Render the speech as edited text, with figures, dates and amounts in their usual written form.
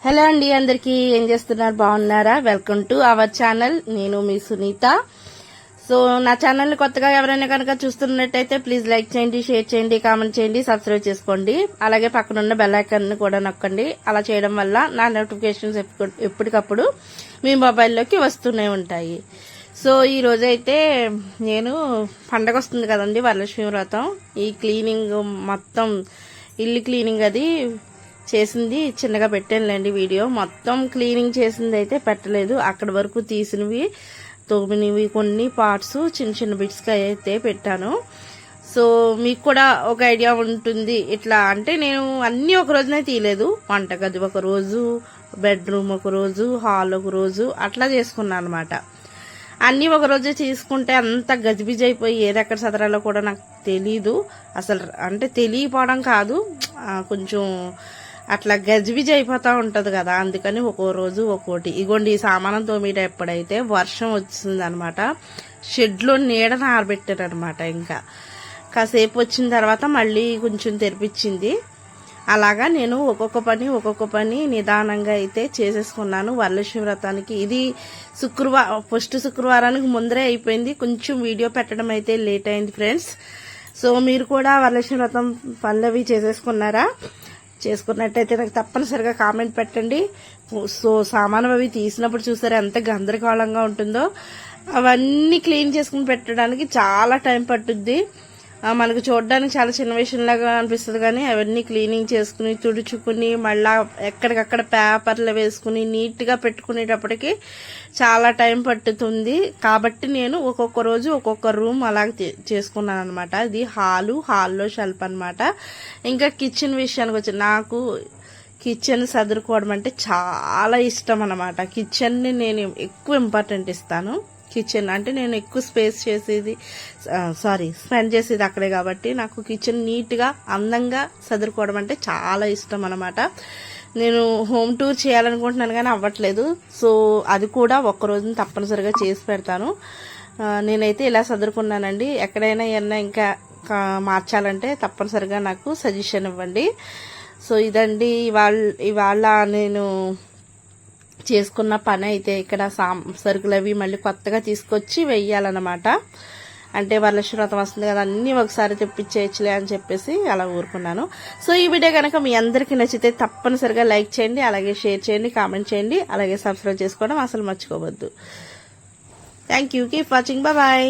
Hello అండి, అందరికీ ఏం చేస్తున్నారు? బాగున్నారా? Welcome to our channel. నేను మీ సునీత. సో నా ఛానల్ కొత్తగా ఎవరైనా కనుక చూస్తున్నట్టయితే ప్లీజ్ లైక్ చేయండి, షేర్ చేయండి, కామెంట్ చేయండి, సబ్స్క్రైబ్ చేసుకోండి. అలాగే పక్కనున్న బెల్ ఐకాన్ కూడా నొక్కండి. అలా చేయడం వల్ల నా నోటిఫికేషన్స్ ఎప్పటికప్పుడు మీ మొబైల్లోకి వస్తూనే ఉంటాయి. సో ఈ రోజైతే నేను పండగ వస్తుంది కదండి, వరలక్ష్మి వ్రతం. ఈ క్లీనింగ్ మొత్తం ఇల్లు క్లీనింగ్ అది చేసింది చిన్నగా పెట్టానులేండి వీడియో. మొత్తం క్లీనింగ్ చేసింది అయితే పెట్టలేదు. అక్కడి వరకు తీసినవి, తోమినవి కొన్ని పార్ట్స్ చిన్న చిన్న బిట్స్గా అయితే పెట్టాను. సో మీకు కూడా ఒక ఐడియా ఉంటుంది. ఇట్లా అంటే నేను అన్నీ ఒక రోజునే తీయలేదు. వంటగది ఒక రోజు, బెడ్రూమ్ ఒక రోజు, హాల్ ఒక రోజు అట్లా చేసుకున్నాను అనమాట. అన్నీ ఒక రోజు తీసుకుంటే అంత గజిబిజి అయిపోయి ఏదెక్కడ సదరాలో కూడా నాకు తెలీదు. అసలు అంటే తెలియపోవడం కాదు, కొంచెం అట్లా గజిబిజి అయిపోతూ ఉంటుంది కదా. అందుకని ఒక్కో రోజు ఒక్కోటి. ఇగోండి, ఈ సామానం తోమీట ఎప్పుడైతే వర్షం వచ్చింది అనమాట, షెడ్లో నీడను ఆరబెట్టారనమాట. ఇంకా కాసేపు వచ్చిన తర్వాత మళ్ళీ కొంచెం తెరిపించింది. అలాగా నేను ఒక్కొక్క పని నిదానంగా అయితే చేసేసుకున్నాను వరలక్ష్మి వ్రతానికి. ఇది ఫస్ట్ శుక్రవారానికి ముందరే అయిపోయింది. కొంచెం వీడియో పెట్టడం అయితే లేట్ అయింది ఫ్రెండ్స్. సో మీరు కూడా వరలక్ష్మి వ్రతం పనులవి చేసేసుకున్నారా? చేసుకున్నట్టయితే నాకు తప్పనిసరిగా కామెంట్ పెట్టండి. సో సామాను అవి తీసినప్పుడు చూసారా ఎంత గందరగోళంగా ఉంటుందో. అవన్నీ క్లీన్ చేసుకుని పెట్టడానికి చాలా టైం పట్టుద్ది. మనకు చూడడానికి చాలా చిన్న విషయంలాగా అనిపిస్తుంది, కానీ అవన్నీ క్లీనింగ్ చేసుకుని తుడుచుకుని మళ్ళా ఎక్కడికక్కడ పేపర్లు వేసుకుని నీట్గా పెట్టుకునేటప్పటికి చాలా టైం పట్టుతుంది. కాబట్టి నేను ఒక్కొక్క రోజు ఒక్కొక్క రూమ్ అలాగ చేసుకున్నాను అనమాట. ఇది హాల్లో షెల్ఫ్ అనమాట. ఇంకా కిచెన్ విషయానికి వచ్చి నాకు కిచెన్ సదురుకోవడం అంటే చాలా ఇష్టం అనమాట. కిచెన్ని నేను ఎక్కువ ఇంపార్టెంట్ ఇస్తాను. కిచెన్ అంటే నేను ఎక్కువ స్పెండ్ చేసేది అక్కడే. కాబట్టి నాకు కిచెన్ నీట్గా అందంగా సదురుకోవడం అంటే చాలా ఇష్టం అనమాట. నేను హోమ్ టూర్ చేయాలనుకుంటున్నాను కానీ అవ్వట్లేదు. సో అది కూడా ఒక్కరోజు తప్పనిసరిగా చేసి పెడతాను. నేనైతే ఇలా సదురుకున్నానండి. ఎక్కడైనా ఏమన్నా ఇంకా మార్చాలంటే తప్పనిసరిగా నాకు సజెషన్ ఇవ్వండి. సో ఇదండి ఇవాళ నేను చేసుకున్న పని అయితే. ఇక్కడ సరుకులు అవి మళ్ళీ కొత్తగా తీసుకొచ్చి వెయ్యాలన్నమాట. అంటే వరలక్ష్మి వ్రతం వస్తుంది కదా, అన్నీ ఒకసారి తెప్పించేయచ్చులే అని చెప్పేసి అలా ఊరుకున్నాను. సో ఈ వీడియో కనుక మీ అందరికీ నచ్చితే తప్పనిసరిగా లైక్ చేయండి, అలాగే షేర్ చేయండి, కామెంట్ చేయండి, అలాగే సబ్స్క్రైబ్ చేసుకోవడం అసలు మర్చిపోవద్దు. Thank you. Keep watching. Bye.